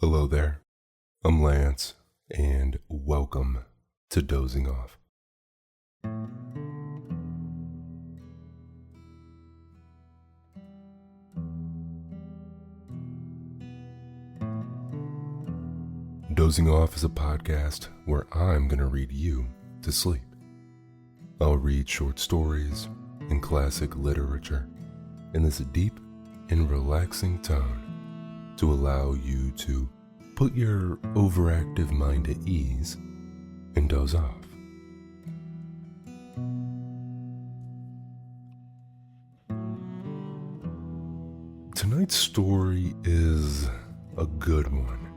Hello there, I'm Lance, and welcome to Dozing Off. Dozing Off is a podcast where I'm going to read you to sleep. I'll read short stories and classic literature in this deep and relaxing tone to allow you to put your overactive mind at ease and doze off. Tonight's story is a good one.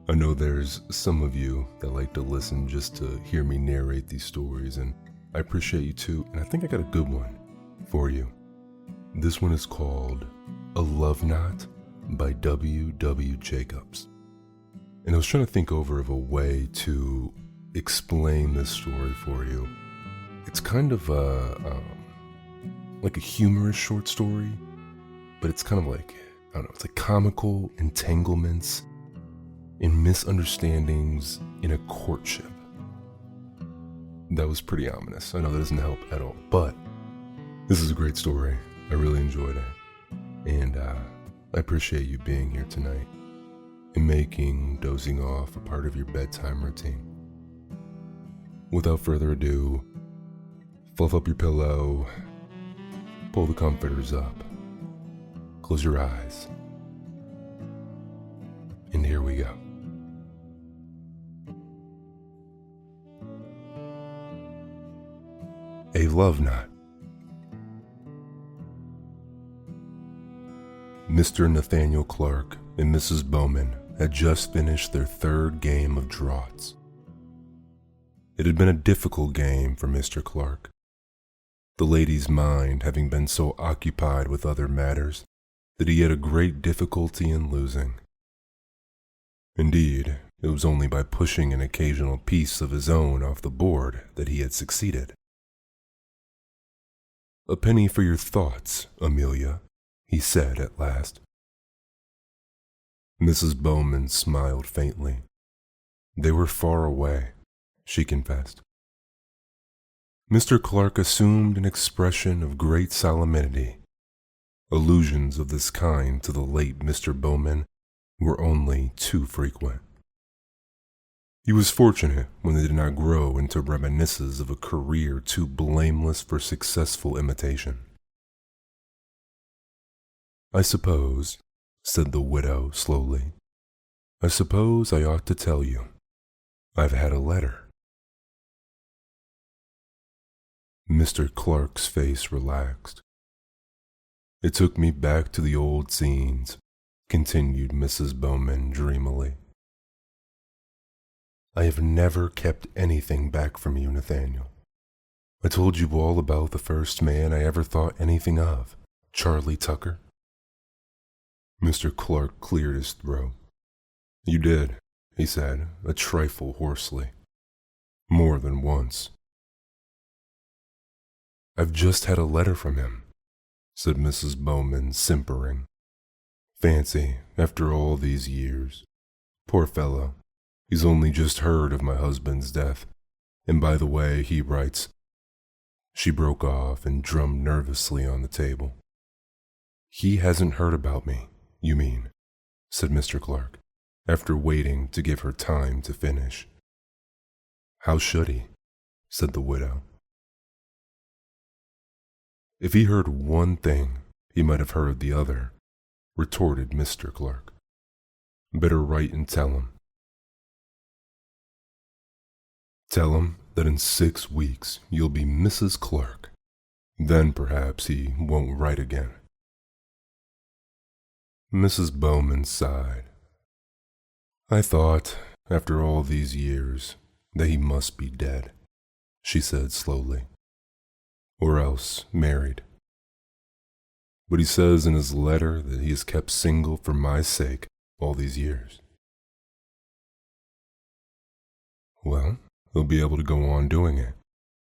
I know there's some of you that like to listen just to hear me narrate these stories, and I appreciate you too, and I think I got a good one for you. This one is called A Love Knot by W.W Jacobs. And I was trying to think over of a way to explain this story for you. It's kind of like a humorous short story, but it's kind of like, I don't know, it's like comical entanglements and misunderstandings in a courtship. That was pretty ominous. I know that doesn't help at all, but this is a great story. I really enjoyed it. And I appreciate you being here tonight and making dozing off a part of your bedtime routine. Without further ado, fluff up your pillow, pull the comforters up, close your eyes, and here we go. A Love Knot. Mr. Nathaniel Clark and Mrs. Bowman had just finished their third game of draughts. It had been a difficult game for Mr. Clark, the lady's mind having been so occupied with other matters that he had a great difficulty in losing. Indeed, it was only by pushing an occasional piece of his own off the board that he had succeeded. "A penny for your thoughts, Amelia," he said at last. Mrs. Bowman smiled faintly. They were far away, she confessed. Mr. Clark assumed an expression of great solemnity. Allusions of this kind to the late Mr. Bowman were only too frequent. He was fortunate when they did not grow into reminiscences of a career too blameless for successful imitation. "I suppose," said the widow slowly, "I suppose I ought to tell you. I've had a letter." Mr. Clark's face relaxed. "It took me back to the old scenes," continued Mrs. Bowman dreamily. "I have never kept anything back from you, Nathaniel. I told you all about the first man I ever thought anything of, Charlie Tucker." Mr. Clark cleared his throat. "You did," he said, a trifle hoarsely. "More than once." "I've just had a letter from him," said Mrs. Bowman, simpering. "Fancy, after all these years. Poor fellow, he's only just heard of my husband's death. And by the way, he writes—" She broke off and drummed nervously on the table. "He hasn't heard about me, you mean," said Mr. Clark, after waiting to give her time to finish. "How should he?" said the widow. "If he heard one thing, he might have heard the other," retorted Mr. Clark. "Better write and tell him. Tell him that in 6 weeks you'll be Mrs. Clark. Then perhaps he won't write again." Mrs. Bowman sighed. "I thought, after all these years, that he must be dead," she said slowly, "or else married. But he says in his letter that he has kept single for my sake all these years." "Well, he'll be able to go on doing it,"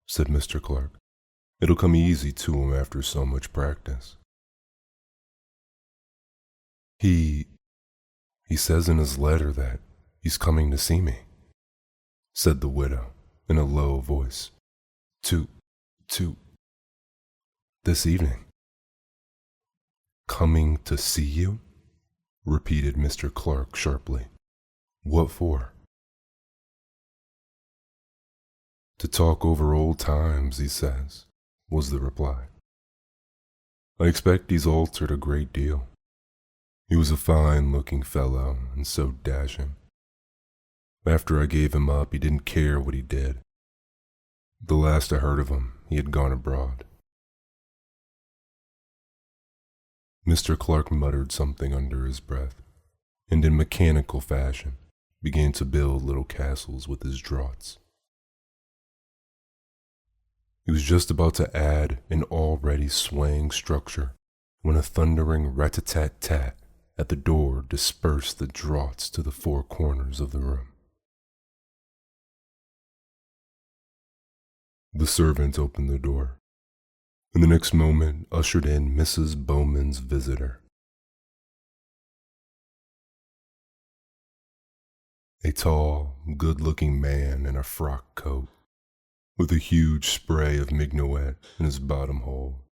said Mr. Clark. "It'll come easy to him after so much practice." He He says in his letter that he's coming to see me, said the widow in a low voice. To this evening. Coming to see you? Repeated Mr. Clark sharply. What for? To talk over old times, he says, was the reply. I expect he's altered a great deal. He was a fine-looking fellow and so dashing. After I gave him up, he didn't care what he did. The last I heard of him, he had gone abroad. Mr. Clark muttered something under his breath, and in mechanical fashion began to build little castles with his draughts. He was just about to add an already swaying structure when a thundering rat-a-tat-tat at the door dispersed the draughts to the four corners of the room. The servant opened the door, and the next moment ushered in Mrs. Bowman's visitor. A tall, good-looking man in a frock coat, with a huge spray of mignonette in his bottom hole,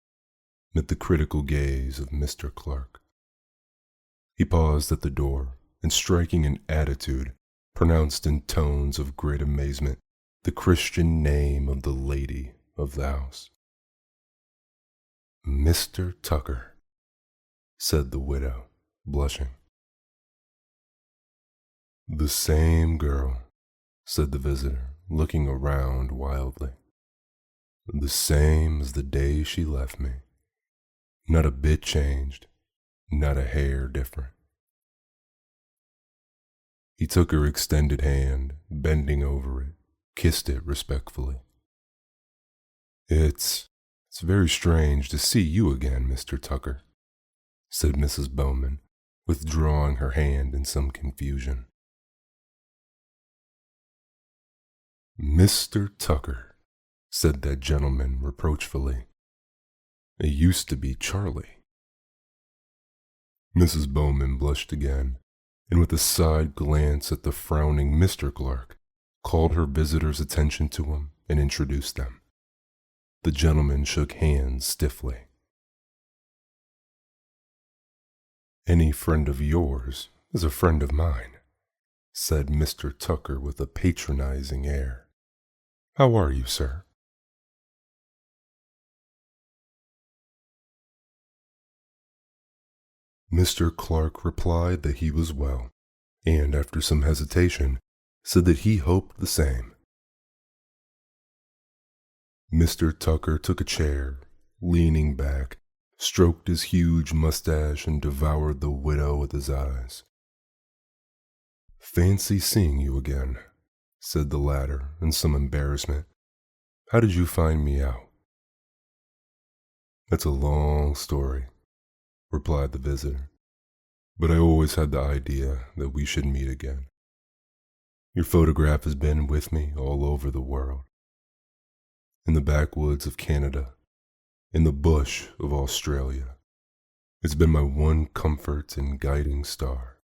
met the critical gaze of Mr. Clark. He paused at the door, and striking an attitude, pronounced in tones of great amazement the Christian name of the lady of the house. Mr. Tucker, said the widow, blushing. The same girl, said the visitor, looking around wildly. The same as the day she left me. Not a bit changed, not a hair different. He took her extended hand, bending over it, kissed it respectfully. It's very strange to see you again, Mr. Tucker, said Mrs. Bowman, withdrawing her hand in some confusion. Mr. Tucker, said that gentleman reproachfully. It used to be Charlie. Mrs. Bowman blushed again, and with a side glance at the frowning Mr. Clark, called her visitor's attention to him and introduced them. The gentleman shook hands stiffly. Any friend of yours is a friend of mine, said Mr. Tucker with a patronizing air. How are you, sir? Mr. Clark replied that he was well, and after some hesitation, said that he hoped the same. Mr. Tucker took a chair, leaning back, stroked his huge mustache, and devoured the widow with his eyes. Fancy seeing you again, said the latter in some embarrassment. How did you find me out? That's a long story, replied the visitor, but I always had the idea that we should meet again. Your photograph has been with me all over the world. In the backwoods of Canada, in the bush of Australia. It's been my one comfort and guiding star.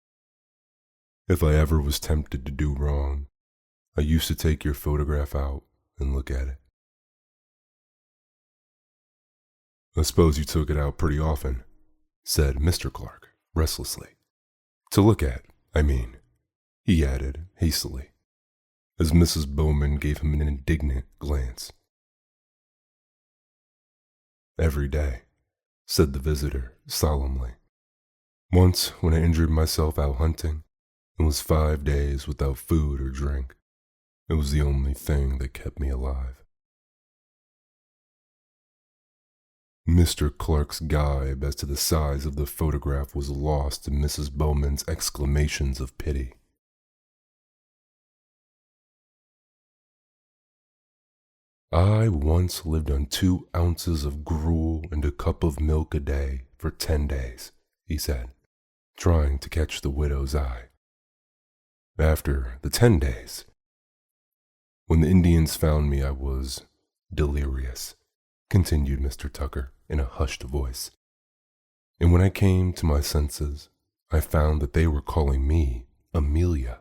If I ever was tempted to do wrong, I used to take your photograph out and look at it. I suppose you took it out pretty often, said Mr. Clark restlessly. To look at, I mean, he added hastily, as Mrs. Bowman gave him an indignant glance. Every day, said the visitor solemnly. Once, when I injured myself out hunting, and was 5 days without food or drink, it was the only thing that kept me alive. Mr. Clark's gibe as to the size of the photograph was lost in Mrs. Bowman's exclamations of pity. I once lived on 2 ounces of gruel and a cup of milk a day for 10 days, he said, trying to catch the widow's eye. After the 10 days, when the Indians found me, I was delirious, continued Mr. Tucker in a hushed voice. And when I came to my senses, I found that they were calling me Amelia.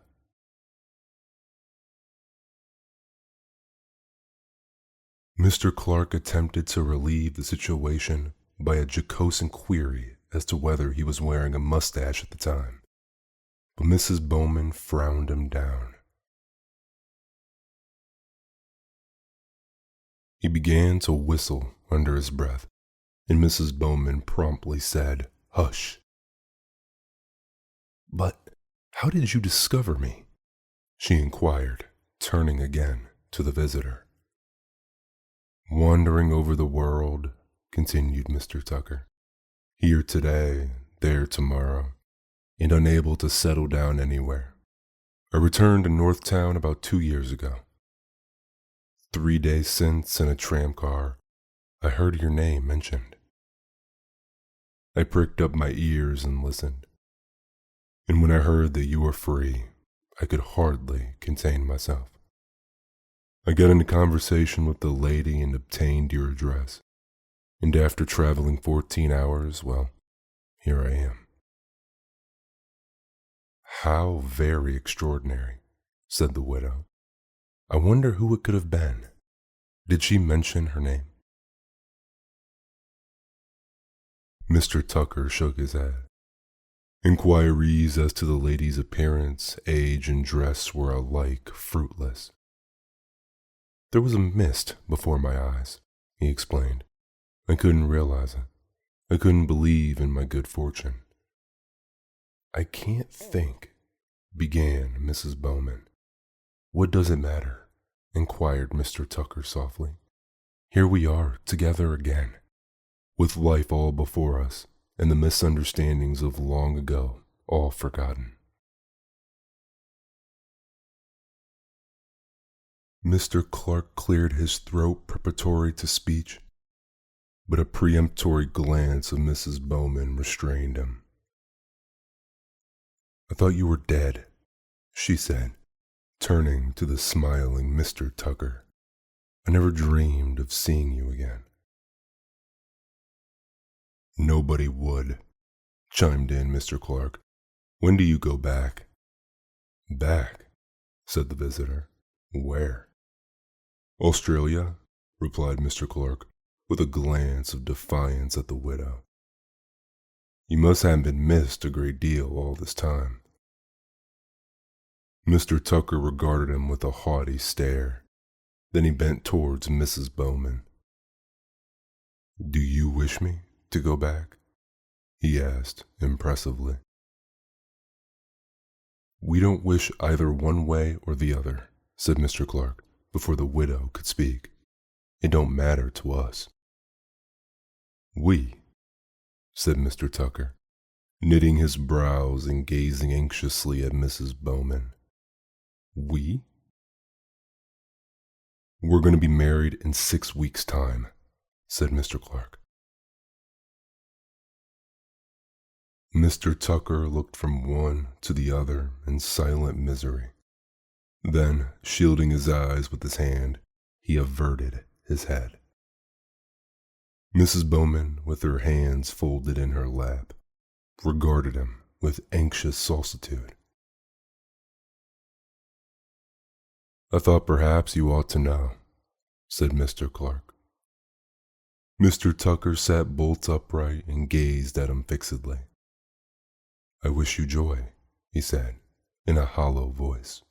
Mr. Clark attempted to relieve the situation by a jocose inquiry as to whether he was wearing a mustache at the time, but Mrs. Bowman frowned him down. He began to whistle under his breath, and Mrs. Bowman promptly said, "Hush." "But how did you discover me?" she inquired, turning again to the visitor. "Wandering over the world," continued Mr. Tucker, "here today, there tomorrow, and unable to settle down anywhere. I returned to Northtown about 2 years ago. 3 days since, in a tram car, I heard your name mentioned. I pricked up my ears and listened, and when I heard that you were free, I could hardly contain myself. I got into conversation with the lady and obtained your address, and after traveling 14 hours, well, here I am." "How very extraordinary," said the widow. "I wonder who it could have been. Did she mention her name?" Mr. Tucker shook his head. Inquiries as to the lady's appearance, age, and dress were alike fruitless. "There was a mist before my eyes," he explained. "I couldn't realize it. I couldn't believe in my good fortune." "I can't think," began Mrs. Bowman. "What does it matter?" inquired Mr. Tucker softly. "Here we are together again, with life all before us and the misunderstandings of long ago all forgotten." Mr. Clark cleared his throat preparatory to speech, but a peremptory glance of Mrs. Bowman restrained him. "I thought you were dead," she said, turning to the smiling Mr. Tucker. "I never dreamed of seeing you again." "Nobody would," chimed in Mr. Clark. "When do you go back?" "Back?" said the visitor. "Where?" "Australia," replied Mr. Clark, with a glance of defiance at the widow. "You must have been missed a great deal all this time." Mr. Tucker regarded him with a haughty stare. Then he bent towards Mrs. Bowman. "Do you wish me to go back?" he asked impressively. "We don't wish either one way or the other," said Mr. Clark, before the widow could speak. "It don't matter to us." "We," said Mr. Tucker, knitting his brows and gazing anxiously at Mrs. Bowman. "We? We're going to be married in 6 weeks' time," said Mr. Clark. Mr. Tucker looked from one to the other in silent misery. Then, shielding his eyes with his hand, he averted his head. Mrs. Bowman, with her hands folded in her lap, regarded him with anxious solicitude. "I thought perhaps you ought to know," said Mr. Clark. Mr. Tucker sat bolt upright and gazed at him fixedly. "I wish you joy," he said, in a hollow voice.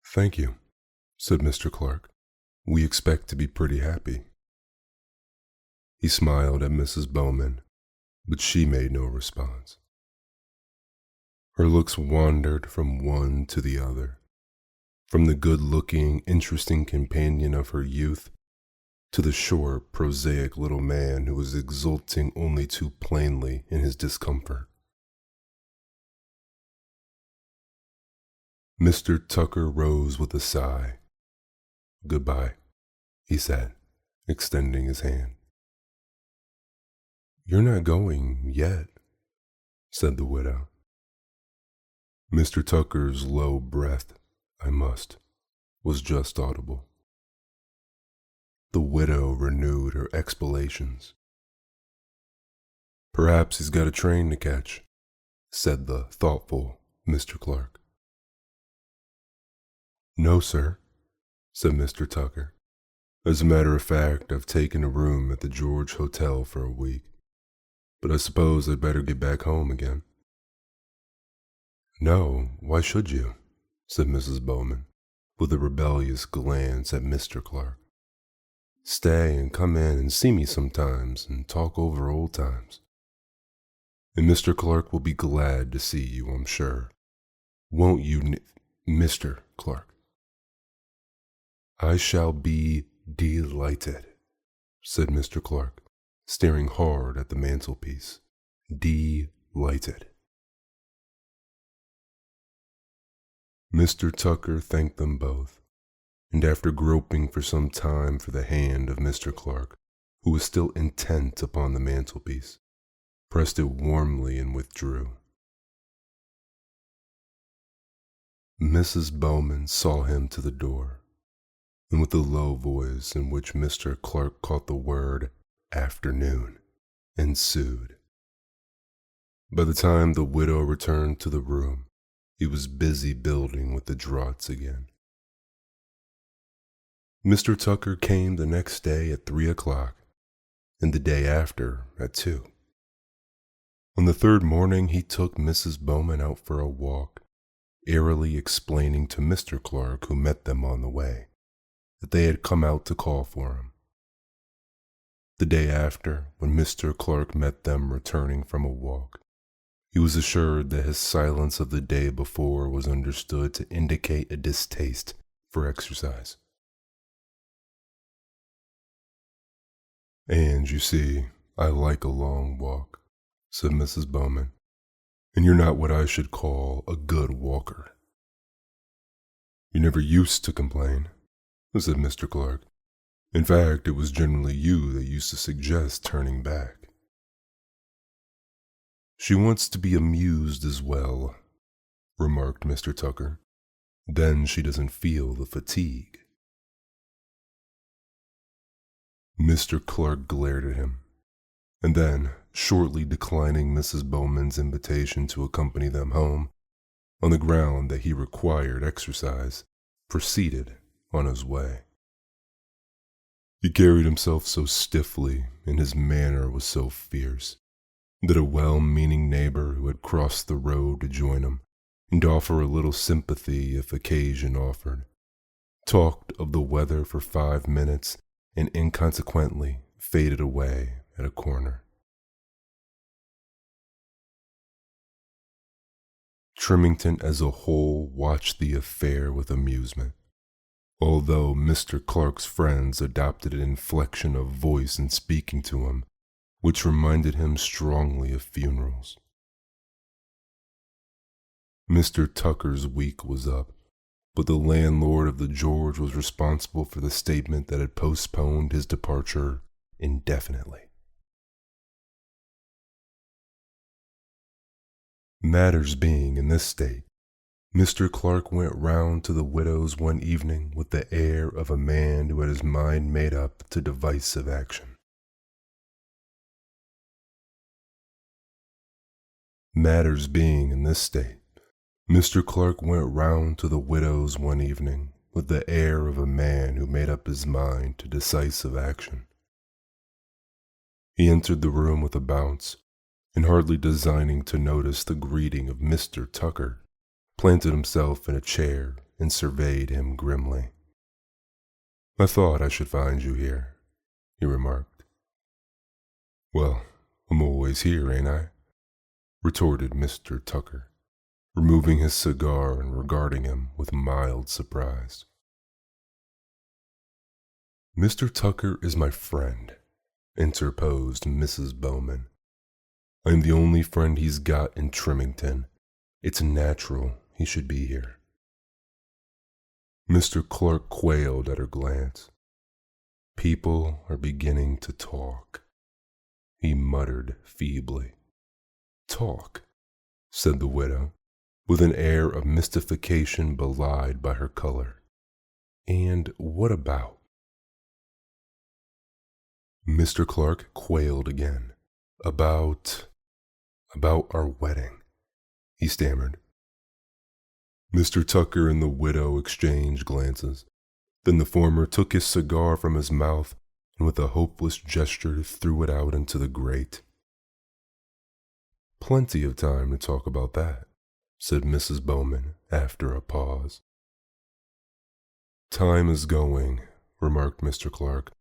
"Thank you," said Mr. Clark. "We expect to be pretty happy." He smiled at Mrs. Bowman, but she made no response. Her looks wandered from one to the other, from the good-looking, interesting companion of her youth to the short, prosaic little man who was exulting only too plainly in his discomfort. Mr. Tucker rose with a sigh. "Goodbye," he said, extending his hand. "You're not going yet," said the widow. Mr. Tucker's low breath, "I must," was just audible. The widow renewed her explanations. Perhaps he's got a train to catch, said the thoughtful Mr. Clark. No, sir, said Mr. Tucker. As a matter of fact, I've taken a room at the George Hotel for a week, but I suppose I'd better get back home again. No, why should you? Said Mrs. Bowman, with a rebellious glance at Mr. Clark. Stay and come in and see me sometimes and talk over old times. And Mr. Clark will be glad to see you, I'm sure. Won't you, Mr. Clark? I shall be delighted, said Mr. Clark, staring hard at the mantelpiece. Delighted. Mr. Tucker thanked them both, and after groping for some time for the hand of Mr. Clark, who was still intent upon the mantelpiece, pressed it warmly and withdrew. Mrs. Bowman saw him to the door, and with a low voice in which Mr. Clark caught the word afternoon, ensued. By the time the widow returned to the room, he was busy building with the draughts again. Mr. Tucker came the next day at 3 o'clock, and the day after at 2. On the third morning he took Mrs. Bowman out for a walk, airily explaining to Mr. Clark, who met them on the way, that they had come out to call for him. The day after, when Mr. Clark met them returning from a walk, he was assured that his silence of the day before was understood to indicate a distaste for exercise. And you see, I like a long walk, said Mrs. Bowman, and you're not what I should call a good walker. You never used to complain, said Mr. Clark. In fact, it was generally you that used to suggest turning back. She wants to be amused as well, remarked Mr. Tucker. Then she doesn't feel the fatigue. Mr. Clark glared at him, and then, shortly declining Mrs. Bowman's invitation to accompany them home, on the ground that he required exercise, proceeded on his way. He carried himself so stiffly, and his manner was so fierce, that a well-meaning neighbor who had crossed the road to join him, and offer a little sympathy if occasion offered, talked of the weather for 5 minutes and inconsequently faded away at a corner. Trimington as a whole watched the affair with amusement, although Mr. Clark's friends adopted an inflection of voice in speaking to him which reminded him strongly of funerals. Mr. Tucker's week was up, but the landlord of the George was responsible for the statement that had postponed his departure indefinitely. Matters being in this state, Mr. Clark went round to the widow's one evening with the air of a man who had his mind made up to decisive action. Matters being in this state, Mr. Clark went round to the widow's one evening with the air of a man who made up his mind to decisive action. He entered the room with a bounce, and hardly designing to notice the greeting of Mr. Tucker, planted himself in a chair and surveyed him grimly. I thought I should find you here, he remarked. Well, I'm always here, ain't I? Retorted Mr. Tucker, removing his cigar and regarding him with mild surprise. Mr. Tucker is my friend, interposed Mrs. Bowman. I am the only friend he's got in Trimington. It's natural he should be here. Mr. Clark quailed at her glance. People are beginning to talk, he muttered feebly. Talk, said the widow, with an air of mystification belied by her color. And what about? Mr. Clark quailed again, About, about our wedding, he stammered. Mr. Tucker and the widow exchanged glances. Then the former took his cigar from his mouth and with a hopeless gesture threw it out into the grate. Plenty of time to talk about that, said Mrs. Bowman after a pause. Time is going, remarked Mr. Clark.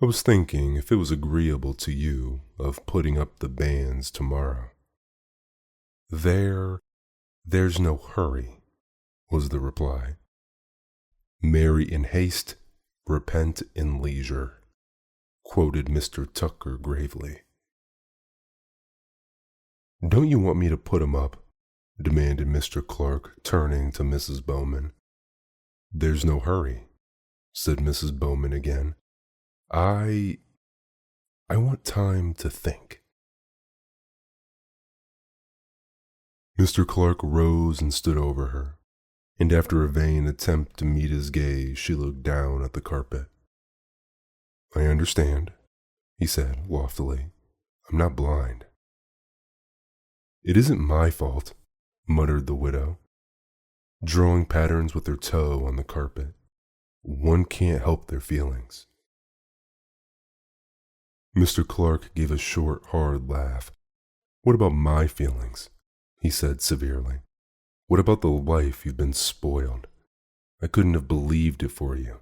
I was thinking, if it was agreeable to you, of putting up the banns tomorrow. There's no hurry, was the reply. Marry in haste, repent in leisure, quoted Mr. Tucker gravely. Don't you want me to put 'em up? Demanded Mr. Clark, turning to Mrs. Bowman. There's no hurry, said Mrs. Bowman again. I want time to think. Mr. Clark rose and stood over her, and after a vain attempt to meet his gaze, she looked down at the carpet. I understand, he said loftily. I'm not blind. It isn't my fault, muttered the widow, drawing patterns with her toe on the carpet. One can't help their feelings. Mr. Clark gave a short, hard laugh. What about my feelings? He said severely. What about the life you've been spoiled? I couldn't have believed it for you.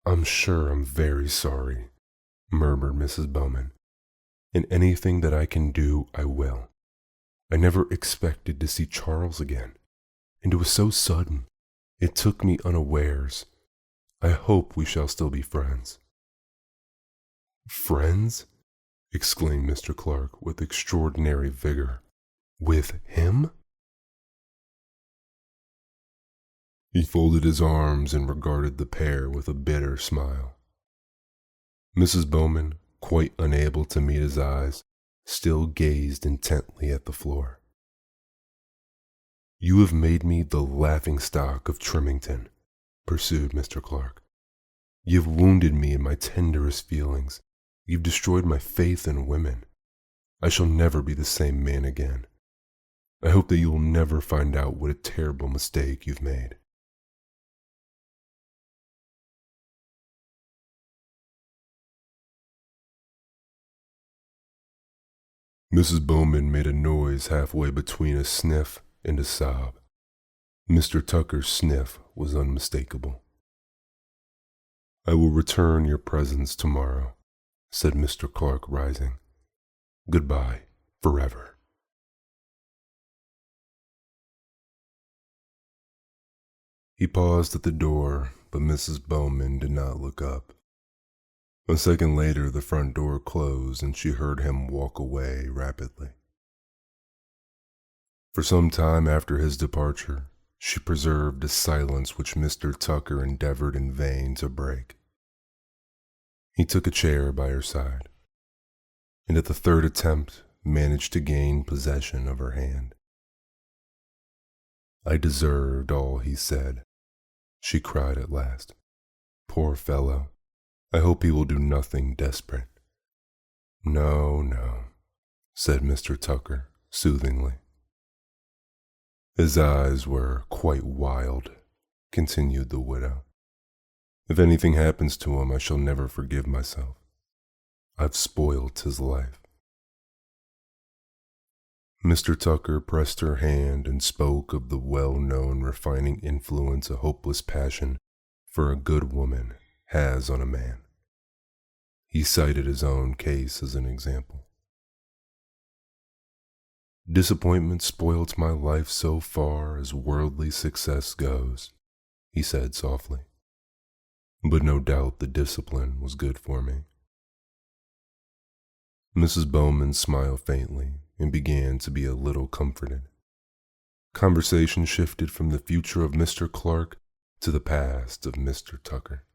I'm sure I'm very sorry, murmured Mrs. Bowman. And anything that I can do, I will. I never expected to see Charles again, and it was so sudden. It took me unawares. I hope we shall still be friends. Friends? Exclaimed Mr. Clark with extraordinary vigor. With him? He folded his arms and regarded the pair with a bitter smile. Mrs. Bowman, quite unable to meet his eyes, still gazed intently at the floor. You have made me the laughingstock of Trimington, pursued Mr. Clark. You have wounded me in my tenderest feelings. You've destroyed my faith in women. I shall never be the same man again. I hope that you will never find out what a terrible mistake you've made. Mrs. Bowman made a noise halfway between a sniff and a sob. Mr. Tucker's sniff was unmistakable. I will return your presents tomorrow, said Mr. Clark, rising. Goodbye, forever. He paused at the door, but Mrs. Bowman did not look up. A second later, the front door closed and she heard him walk away rapidly. For some time after his departure, she preserved a silence which Mr. Tucker endeavored in vain to break. He took a chair by her side, and at the third attempt managed to gain possession of her hand. I deserved all he said, she cried at last. Poor fellow. I hope he will do nothing desperate. No, no, said Mr. Tucker soothingly. His eyes were quite wild, continued the widow. If anything happens to him, I shall never forgive myself. I've spoilt his life. Mr. Tucker pressed her hand and spoke of the well-known refining influence a hopeless passion for a good woman has on a man. He cited his own case as an example. Disappointment spoilt my life so far as worldly success goes, he said softly. But no doubt the discipline was good for me. Mrs. Bowman smiled faintly and began to be a little comforted. Conversation shifted from the future of Mr. Clark to the past of Mr. Tucker.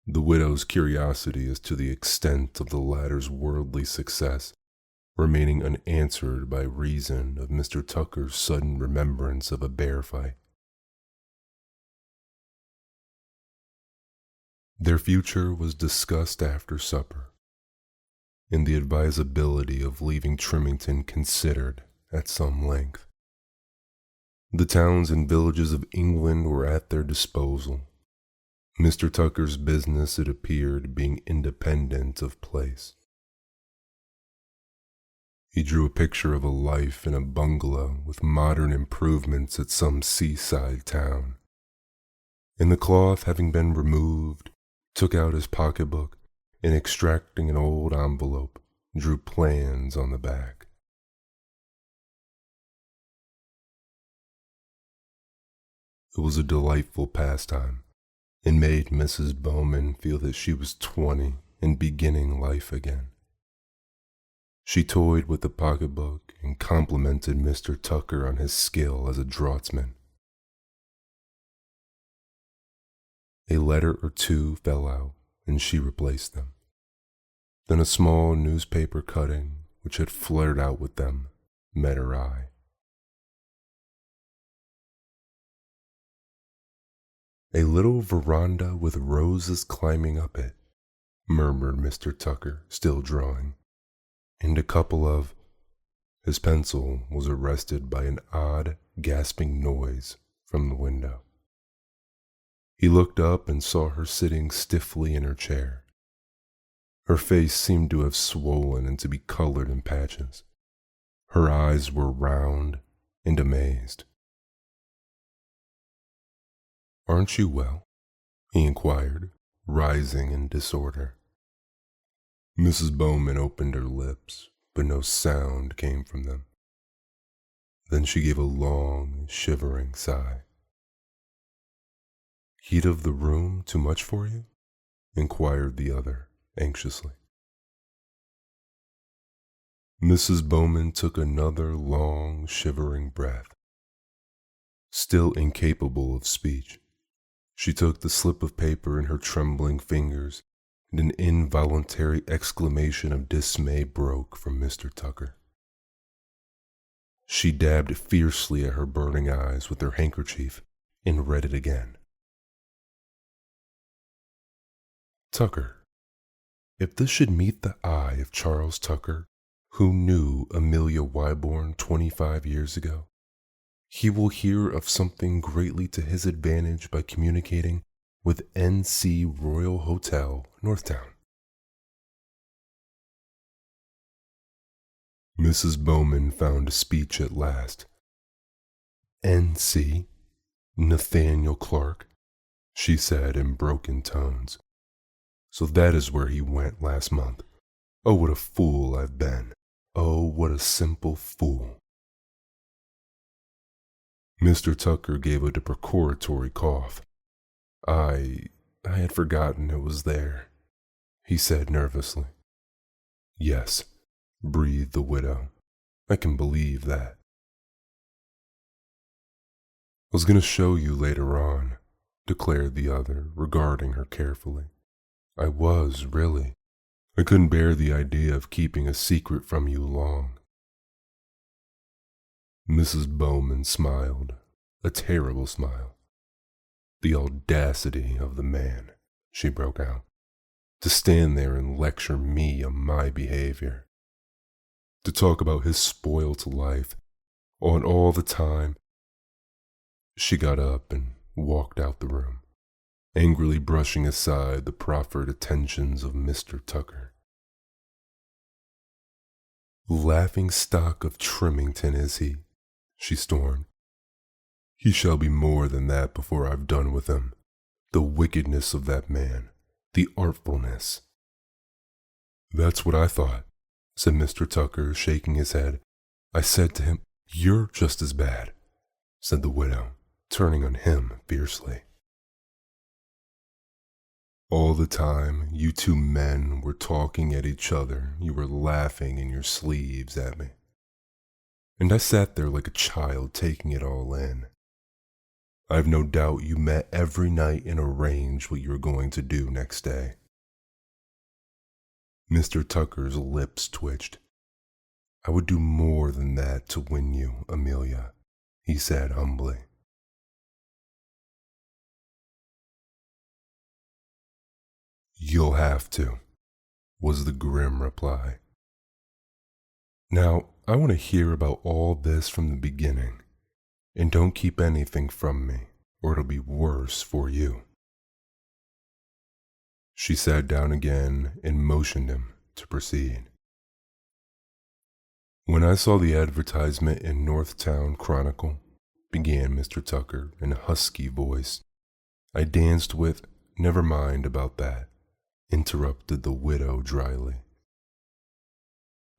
The widow's curiosity as to the extent of the latter's worldly success remaining unanswered by reason of Mr. Tucker's sudden remembrance of a bear fight. Their future was discussed after supper. and the advisability of leaving Trimington considered at some length. The towns and villages of England were at their disposal. Mr. Tucker's business, it appeared, being independent of place. He drew a picture of a life in a bungalow with modern improvements at some seaside town. And the cloth having been removed, took out his pocketbook and, extracting an old envelope, drew plans on the back. It was a delightful pastime, and made Mrs. Bowman feel that she was 20 and beginning life again. She toyed with the pocketbook and complimented Mr. Tucker on his skill as a draughtsman. A letter or two fell out, and she replaced them. Then a small newspaper cutting, which had fluttered out with them, met her eye. "A little veranda with roses climbing up it," murmured Mr. Tucker, still drawing, "and a couple of—" His pencil was arrested by an odd, gasping noise from the window. He looked up and saw her sitting stiffly in her chair. Her face seemed to have swollen and to be colored in patches. Her eyes were round and amazed. "Aren't you well?" he inquired, rising in disorder. Mrs. Bowman opened her lips, but no sound came from them. Then she gave a long, shivering sigh. "Heat of the room too much for you?" inquired the other, anxiously. Mrs. Bowman took another long, shivering breath. Still incapable of speech, she took the slip of paper in her trembling fingers, and an involuntary exclamation of dismay broke from Mr. Tucker. She dabbed fiercely at her burning eyes with her handkerchief and read it again. "Tucker, if this should meet the eye of Charles Tucker, who knew Amelia Wyborn 25 years ago, he will hear of something greatly to his advantage by communicating with N.C. Royal Hotel, Northtown." Mrs. Bowman found speech at last. "N.C. Nathaniel Clark," she said in broken tones. "So that is where he went last month. Oh, what a fool I've been. Oh, what a simple fool." Mr. Tucker gave a deprecatory cough. I had forgotten it was there," he said nervously. "Yes," breathed the widow. "I can believe that." "I was going to show you later on," declared the other, regarding her carefully. "I was, really. I couldn't bear the idea of keeping a secret from you long." Mrs. Bowman smiled, a terrible smile. "The audacity of the man," she broke out, "to stand there and lecture me on my behavior. To talk about his spoilt life, on all the time." She got up and walked out the room, angrily brushing aside the proffered attentions of Mr. Tucker. "Laughing stock of Trimington, is he?" she stormed. "He shall be more than that before I've done with him. The wickedness of that man, the artfulness." "That's what I thought," said Mr. Tucker, shaking his head. "I said to him—" "You're just as bad," said the widow, turning on him fiercely. "All the time you two men were talking at each other, you were laughing in your sleeves at me. And I sat there like a child taking it all in. I've no doubt you met every night and arranged what you were going to do next day." Mr. Tucker's lips twitched. "I would do more than that to win you, Amelia," he said humbly. "You'll have to," was the grim reply. Now, I want to hear about all this from the beginning, and don't keep anything from me, or it'll be worse for you. She sat down again and motioned him to proceed. When I saw the advertisement in Northtown Chronicle, began Mr. Tucker in a husky voice, I danced with, never mind about that, interrupted the widow dryly.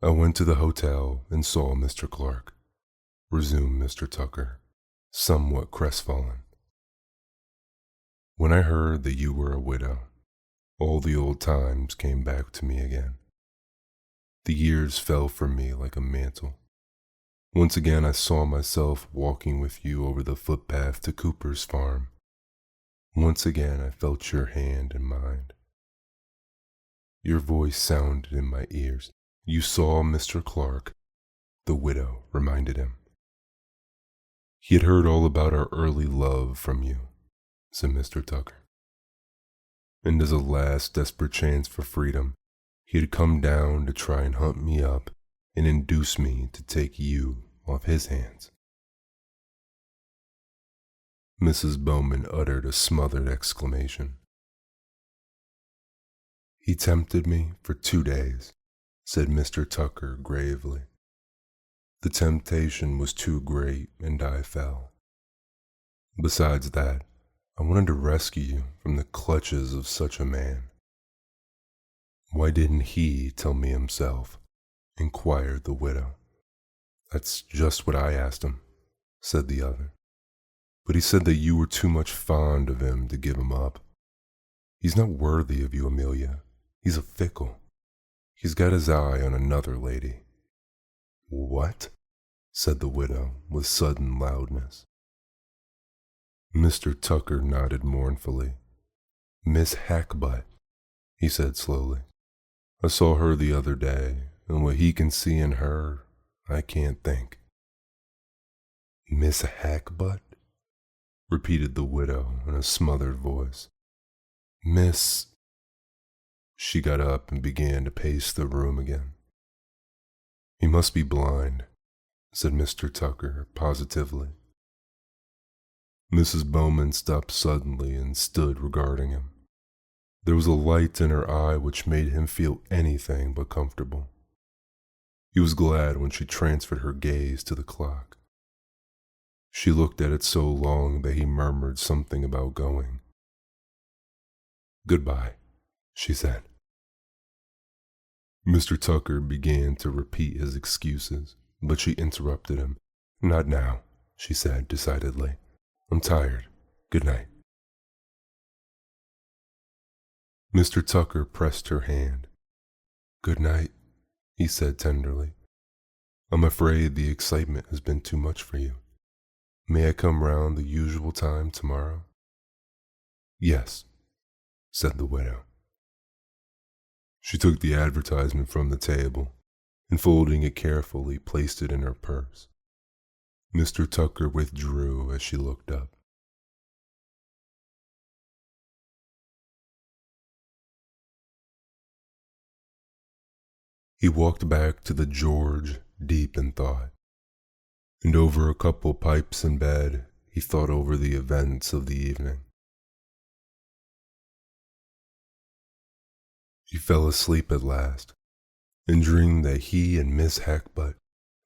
I went to the hotel and saw Mr. Clark, resumed Mr. Tucker, somewhat crestfallen. When I heard that you were a widow, all the old times came back to me again. The years fell from me like a mantle. Once again I saw myself walking with you over the footpath to Cooper's farm. Once again I felt your hand in mine. Your voice sounded in my ears. You saw Mr. Clark, the widow reminded him. He had heard all about our early love from you, said Mr. Tucker. And as a last desperate chance for freedom, he had come down to try and hunt me up and induce me to take you off his hands. Mrs. Bowman uttered a smothered exclamation. He tempted me for 2 days, said Mr. Tucker gravely. The temptation was too great and I fell. Besides that, I wanted to rescue you from the clutches of such a man. Why didn't he tell me himself? Inquired the widow. That's just what I asked him, said the other. But he said that you were too much fond of him to give him up. He's not worthy of you, Amelia. He's a fickle. He's got his eye on another lady. What? Said the widow with sudden loudness. Mr. Tucker nodded mournfully. Miss Hackbutt, he said slowly. I saw her the other day, and what he can see in her, I can't think. Miss Hackbutt? Repeated the widow in a smothered voice. Miss... She got up and began to pace the room again. He must be blind, said Mr. Tucker positively. Mrs. Bowman stopped suddenly and stood regarding him. There was a light in her eye which made him feel anything but comfortable. He was glad when she transferred her gaze to the clock. She looked at it so long that he murmured something about going. Goodbye, she said. Mr. Tucker began to repeat his excuses, but she interrupted him. Not now, she said decidedly. I'm tired. Good night. Mr. Tucker pressed her hand. Good night, he said tenderly. I'm afraid the excitement has been too much for you. May I come round the usual time tomorrow? Yes, said the widow. She took the advertisement from the table and, folding it carefully, placed it in her purse. Mr. Tucker withdrew as she looked up. He walked back to the George, deep in thought, and over a couple pipes in bed, he thought over the events of the evening. He fell asleep at last, and dreamed that he and Miss Hackbutt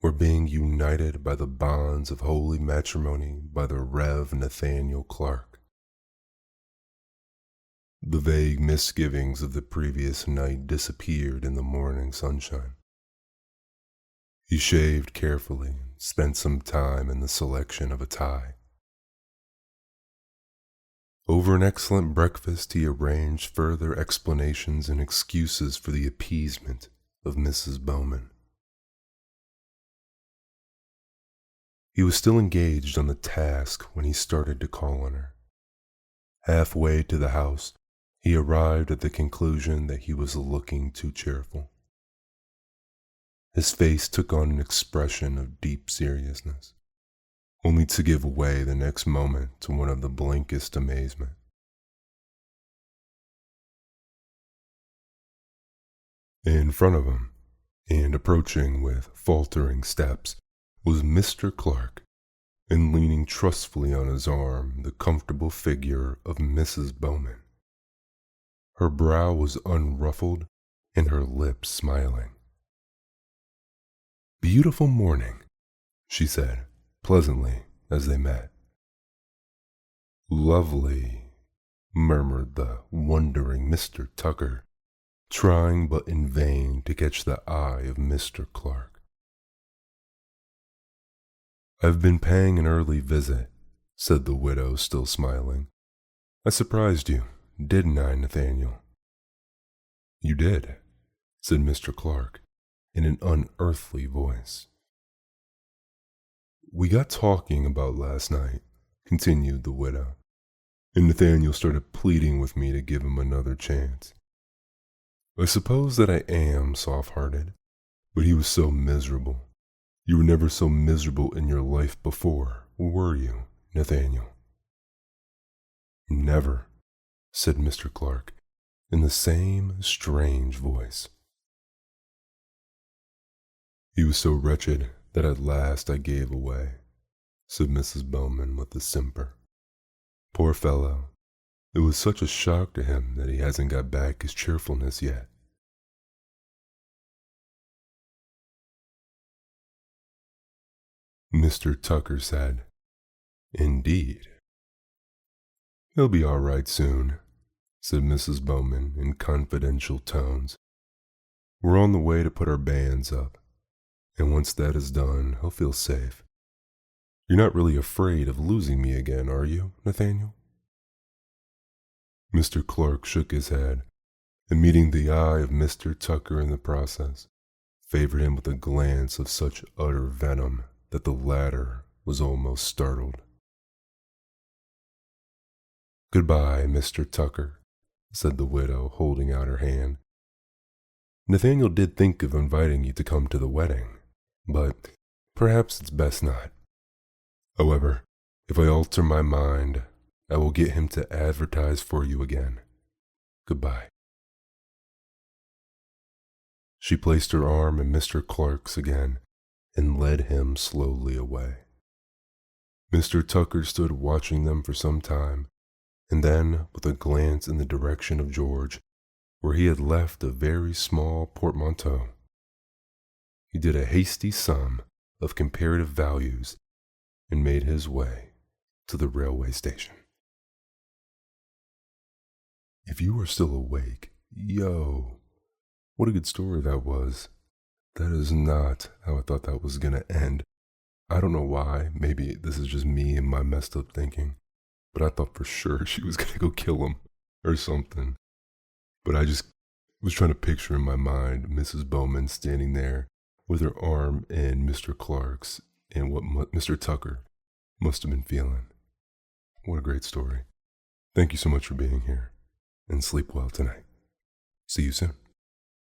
were being united by the bonds of holy matrimony by the Rev. Nathaniel Clark. The vague misgivings of the previous night disappeared in the morning sunshine. He shaved carefully and spent some time in the selection of a tie. Over an excellent breakfast, he arranged further explanations and excuses for the appeasement of Mrs. Bowman. He was still engaged on the task when he started to call on her. Halfway to the house, he arrived at the conclusion that he was looking too cheerful. His face took on an expression of deep seriousness, only to give way the next moment to one of the blankest amazement. In front of him, and approaching with faltering steps, was Mr. Clark, and leaning trustfully on his arm the comfortable figure of Mrs. Bowman. Her brow was unruffled and her lips smiling. "Beautiful morning," she said pleasantly as they met. "Lovely," murmured the wondering Mr. Tucker, trying but in vain to catch the eye of Mr. Clark. "I've been paying an early visit," said the widow, still smiling. "I surprised you, didn't I, Nathaniel?" "You did," said Mr. Clark in an unearthly voice. "We got talking about last night," continued the widow, "and Nathaniel started pleading with me to give him another chance. I suppose that I am soft-hearted, but he was so miserable. You were never so miserable in your life before, were you, Nathaniel?" "Never," said Mr. Clark in the same strange voice. "He was so wretched that at last I gave way," said Mrs. Bowman with a simper. "Poor fellow, it was such a shock to him that he hasn't got back his cheerfulness yet." Mr. Tucker said, "Indeed." "He'll be all right soon," said Mrs. Bowman in confidential tones. "We're on the way to put our banns up, and once that is done, he'll feel safe. You're not really afraid of losing me again, are you, Nathaniel?" Mr. Clark shook his head, and meeting the eye of Mr. Tucker in the process, favored him with a glance of such utter venom that the latter was almost startled. "Goodbye, Mr. Tucker," said the widow, holding out her hand. "Nathaniel did think of inviting you to come to the wedding, but perhaps it's best not. However, if I alter my mind, I will get him to advertise for you again. Goodbye." She placed her arm in Mr. Clark's again and led him slowly away. Mr. Tucker stood watching them for some time, and then, with a glance in the direction of George, where he had left a very small portmanteau, he did a hasty sum of comparative values and made his way to the railway station. If you are still awake, yo, what a good story that was. That is not how I thought that was going to end. I don't know why. Maybe this is just me and my messed up thinking. But I thought for sure she was going to go kill him or something. But I just was trying to picture in my mind Mrs. Bowman standing there with her arm in Mr. Clark's and what Mr. Tucker must have been feeling. What a great story. Thank you so much for being here, and sleep well tonight. See you soon.